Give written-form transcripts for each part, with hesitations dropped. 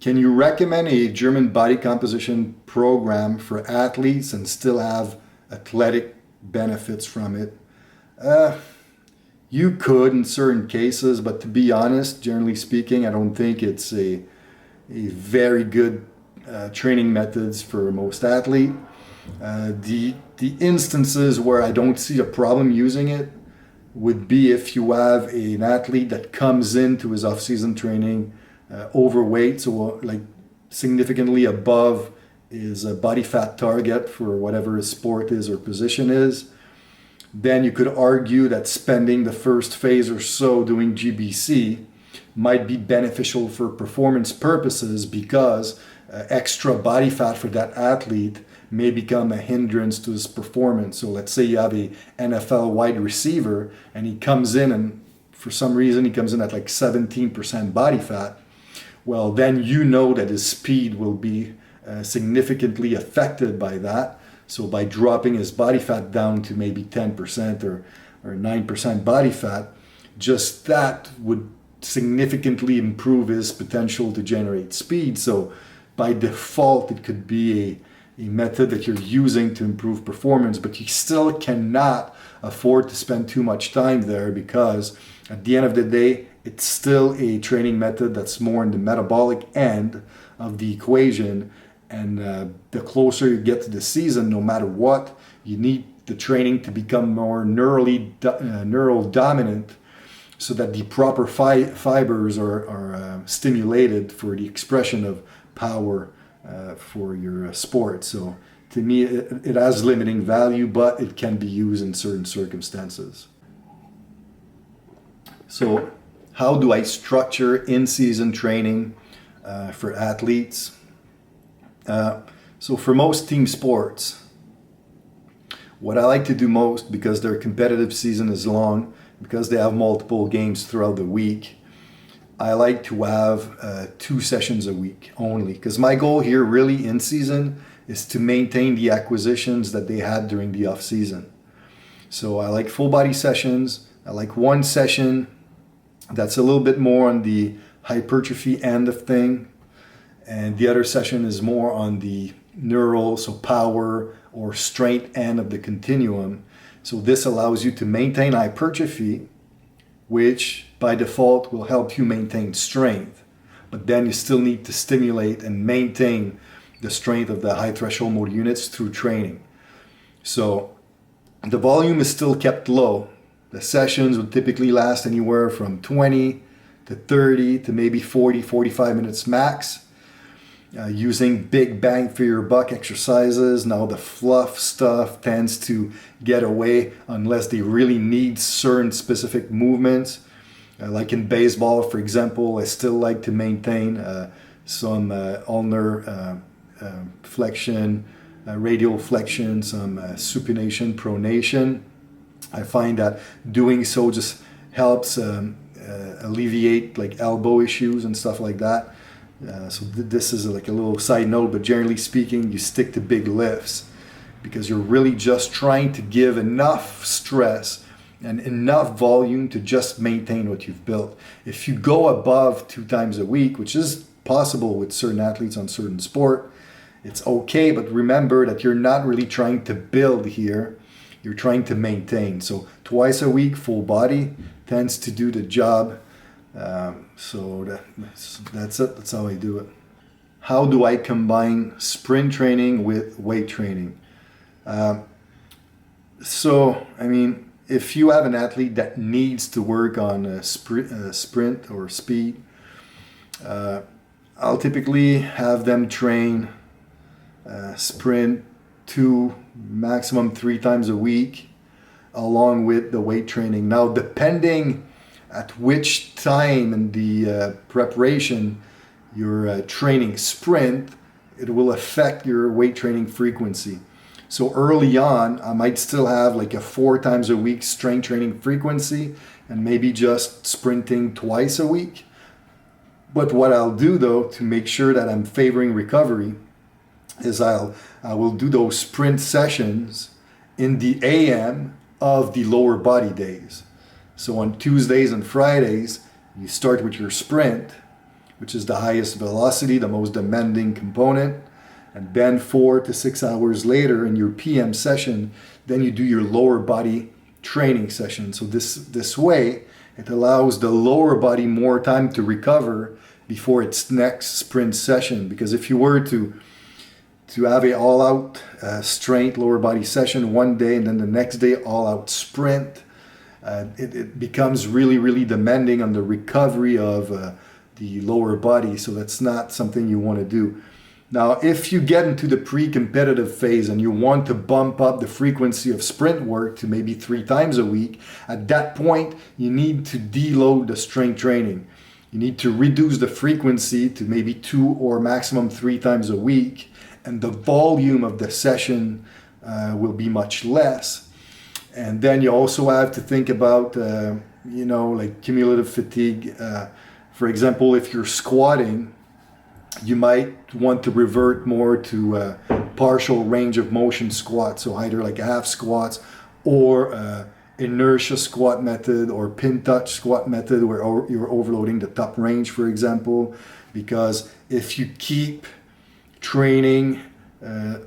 Can you recommend a German body composition program for athletes and still have athletic benefits from it? You could in certain cases, but to be honest, generally speaking, I don't think it's a very good training methods for most athlete. The instances where I don't see a problem using it would be if you have an athlete that comes into his off-season training overweight, so like significantly above his body fat target for whatever his sport is or position is. Then you could argue that spending the first phase or so doing GBC might be beneficial for performance purposes because extra body fat for that athlete may become a hindrance to his performance. So let's say you have a NFL wide receiver and he comes in and for some reason he comes in at like 17% body fat. Well, then you know that his speed will be significantly affected by that. So by dropping his body fat down to maybe 10% or 9% body fat, just that would significantly improve his potential to generate speed. So by default, it could be a method that you're using to improve performance, but you still cannot afford to spend too much time there because at the end of the day, it's still a training method that's more in the metabolic end of the equation. And the closer you get to the season, no matter what, you need the training to become more neural dominant so that the proper fibers are stimulated for the expression of power for your sport. So to me, it has limiting value, but it can be used in certain circumstances. So how do I structure in-season training for athletes? So for most team sports, what I like to do most, because their competitive season is long, because they have multiple games throughout the week, I like to have 2 sessions a week only. Because my goal here really in season is to maintain the acquisitions that they had during the off season. So I like full body sessions. I like one session that's a little bit more on the hypertrophy end of thing. And the other session is more on the neural, so power or strength end of the continuum. So this allows you to maintain hypertrophy, which by default will help you maintain strength. But then you still need to stimulate and maintain the strength of the high threshold motor units through training. So the volume is still kept low. The sessions would typically last anywhere from 20 to 30 to maybe 40, 45 minutes max. Using big bang for your buck exercises. Now the fluff stuff tends to get away unless they really need certain specific movements. Like in baseball, for example, I still like to maintain some ulnar flexion, radial flexion, some supination, pronation. I find that doing so just helps alleviate like elbow issues and stuff like that. So this is like a little side note, but generally speaking, you stick to big lifts because you're really just trying to give enough stress and enough volume to just maintain what you've built. If you go above 2 times a week, which is possible with certain athletes on certain sport, it's okay, but remember that you're not really trying to build here, you're trying to maintain. So twice a week, full body tends to do the job. So that's it. That's how I do it. How do I combine sprint training with weight training? So, I mean, if you have an athlete that needs to work on sprint or speed, I'll typically have them train sprint 2, maximum 3 times a week, along with the weight training. Now, depending at which time in the preparation you're training sprint, it will affect your weight training frequency. So early on, I might still have like a 4 times a week strength training frequency and maybe just sprinting twice a week. But what I'll do though, to make sure that I'm favoring recovery, is I will do those sprint sessions in the AM of the lower body days. So on Tuesdays and Fridays, you start with your sprint. which is the highest velocity, the most demanding component. And then 4 to 6 hours later in your PM session, then you do your lower body training session. So this way, it allows the lower body more time to recover before its next sprint session. Because if you were to have a all-out strength lower body session one day and then the next day all-out sprint, it becomes really, really demanding on the recovery of the lower body. So that's not something you want to do. Now, if you get into the pre-competitive phase and you want to bump up the frequency of sprint work to maybe 3 times a week, at that point, you need to deload the strength training. You need to reduce the frequency to maybe 2 or maximum 3 times a week, and the volume of the session will be much less. And then you also have to think about, like cumulative fatigue. For example, if you're squatting, you might want to revert more to partial range of motion squats, so either like half squats or inertia squat method or pin touch squat method where you're overloading the top range, for example. Because if you keep training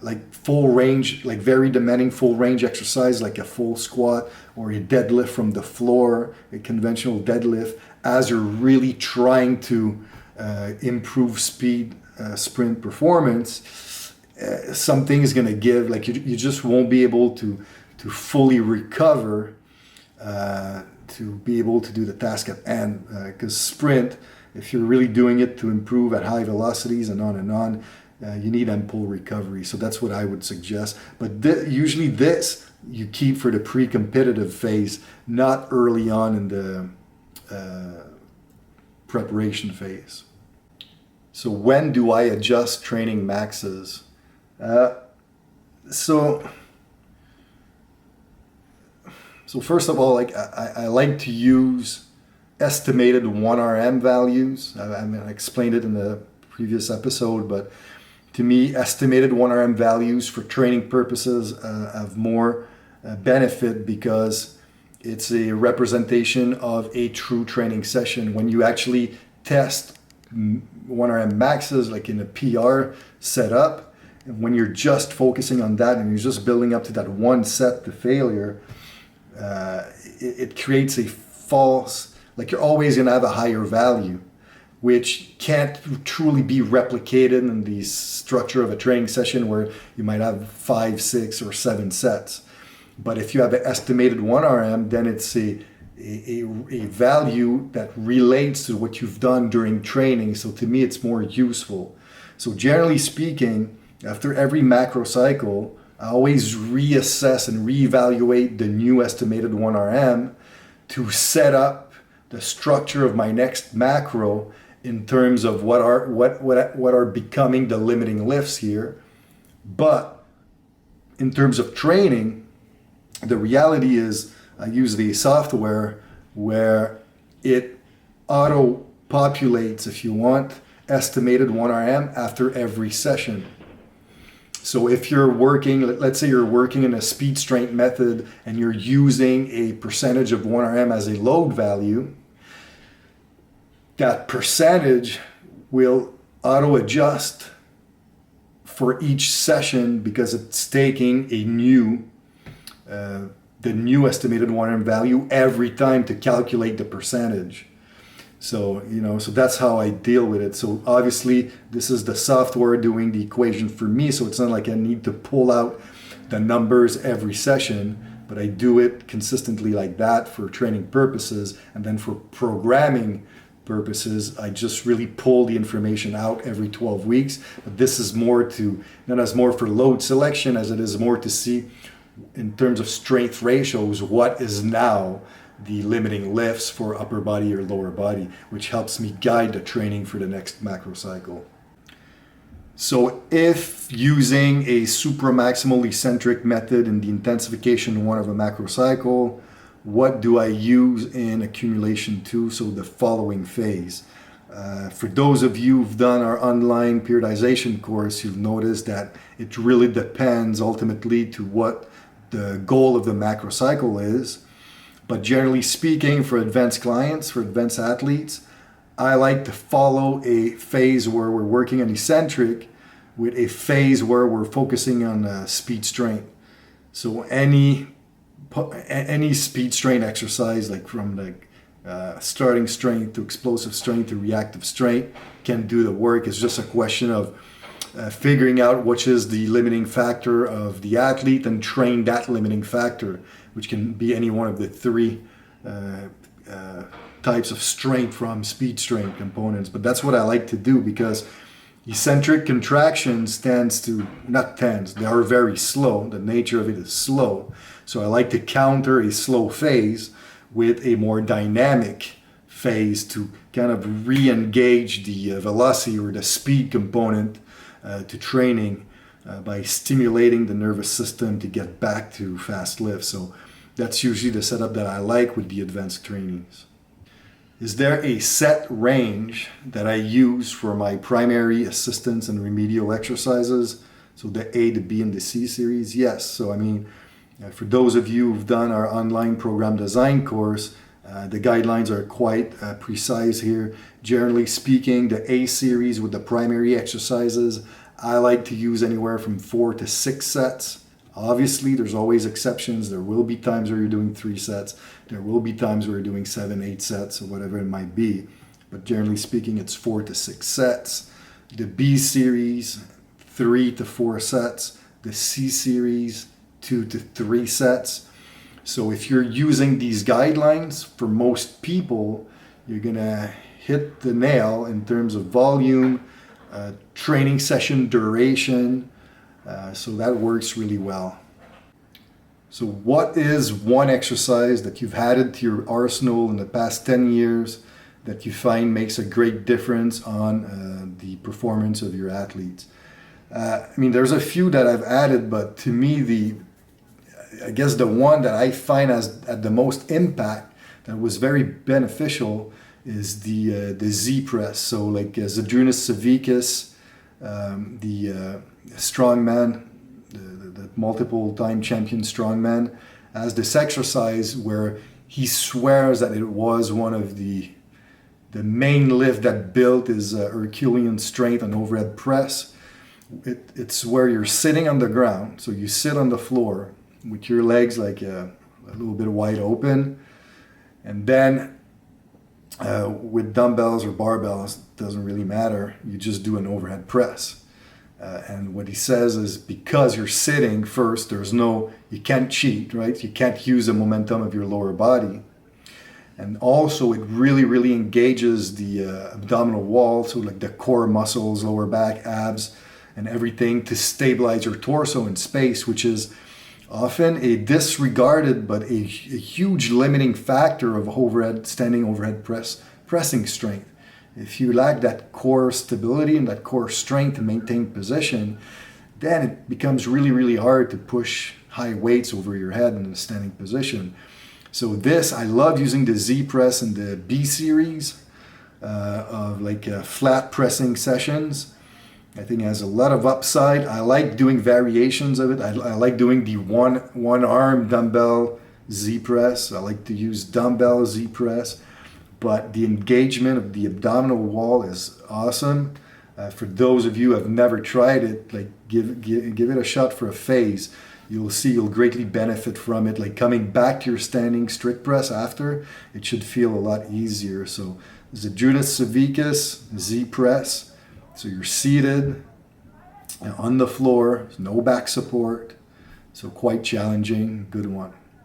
like full range, like very demanding full range exercise like a full squat or a deadlift from the floor, a conventional deadlift, as you're really trying to improve speed, sprint performance, something is going to give. Like you just won't be able to fully recover to be able to do the task at hand. Because sprint, if you're really doing it to improve at high velocities and on, you need ample recovery. So that's what I would suggest. But usually this you keep for the pre-competitive phase, not early on in the preparation phase. So when do I adjust training maxes? So first of all, like I like to use estimated 1RM values. I explained it in the previous episode, but to me, estimated 1RM values for training purposes have more benefit because it's a representation of a true training session. When you actually test 1RM maxes, like in a PR setup, and when you're just focusing on that and you're just building up to that one set to failure, it creates a false, like you're always going to have a higher value, which can't truly be replicated in the structure of a training session where you might have 5, 6, or 7 sets. But if you have an estimated 1RM, then it's a value that relates to what you've done during training. So to me, it's more useful. So generally speaking, after every macro cycle, I always reassess and reevaluate the new estimated 1RM to set up the structure of my next macro in terms of what are becoming the limiting lifts here. But in terms of training, the reality is I use the software where it auto-populates, if you want, estimated 1RM after every session. So if you're working, let's say you're working in a speed strength method and you're using a percentage of 1RM as a load value, that percentage will auto-adjust for each session because it's taking a the new estimated 1RM value every time to calculate the percentage. So, so that's how I deal with it. So obviously this is the software doing the equation for me. So it's not like I need to pull out the numbers every session, but I do it consistently like that for training purposes. And then for programming purposes, I just really pull the information out every 12 weeks. But this is not as more for load selection as it is more to see in terms of strength ratios, what is now the limiting lifts for upper body or lower body, which helps me guide the training for the next macro cycle. So if using a supra-maximal eccentric method in the intensification one of a macro cycle, what do I use in accumulation 2, so the following phase? For those of you who've done our online periodization course, you'll notice that it really depends ultimately to what the goal of the macro cycle is. But generally speaking, for advanced clients, for advanced athletes, I like to follow a phase where we're working on eccentric with a phase where we're focusing on speed strength. So any speed strength exercise, like from starting strength to explosive strength to reactive strength, can do the work. It's just a question of figuring out which is the limiting factor of the athlete and train that limiting factor, which can be any one of the three types of strength from speed strength components. But that's what I like to do, because eccentric contractions they are very slow. The nature of it is slow. So I like to counter a slow phase with a more dynamic phase to kind of re-engage the velocity or the speed component to training by stimulating the nervous system to get back to fast lift. So that's usually the setup that I like with the advanced trainings. Is there a set range that I use for my primary, assistance, and remedial exercises? So the A, the B, and the C series? Yes. So I mean, for those of you who've done our online program design course, the guidelines are quite precise here. Generally speaking, the A series with the primary exercises, I like to use anywhere from 4 to 6 sets. Obviously, there's always exceptions. There will be times where you're doing 3 sets. There will be times where you're doing 7, 8 sets, or whatever it might be. But generally speaking, it's 4 to 6 sets. The B series, 3 to 4 sets. The C series, 2 to 3 sets. So if you're using these guidelines, for most people, you're going to hit the nail in terms of volume, training session duration. So that works really well. So what is one exercise that you've added to your arsenal in the past 10 years that you find makes a great difference on the performance of your athletes? I mean, there's a few that I've added, but to me, I guess the one that I find has had the most impact, that was very beneficial, is the Z press. So like Zadrunas Savickas, the strongman, the multiple time champion strongman, has this exercise where he swears that it was one of the main lift that built his Herculean strength and overhead press. It's where you're sitting on the ground, so you sit on the floor with your legs like a little bit wide open, and then with dumbbells or barbells, doesn't really matter, you just do an overhead press. And what he says is, because you're sitting first, you can't cheat, right? You can't use the momentum of your lower body. And also it really, really engages the abdominal wall, so like the core muscles, lower back, abs, and everything, to stabilize your torso in space, which is often a disregarded but a huge limiting factor of standing overhead pressing strength. If you lack that core stability and that core strength to maintain position, then it becomes really, really hard to push high weights over your head in a standing position. So I love using the Z press and the B series of flat pressing sessions. I think it has a lot of upside. I like doing variations of it. I like doing the one arm dumbbell Z press. I like to use dumbbell Z press. But the engagement of the abdominal wall is awesome. For those of you who have never tried it, give it a shot for a phase. You'll see you'll greatly benefit from it. Like coming back to your standing strict press after, it should feel a lot easier. So Zadrunas Savickas Z press. So you're seated on the floor, no back support. So quite challenging, good one.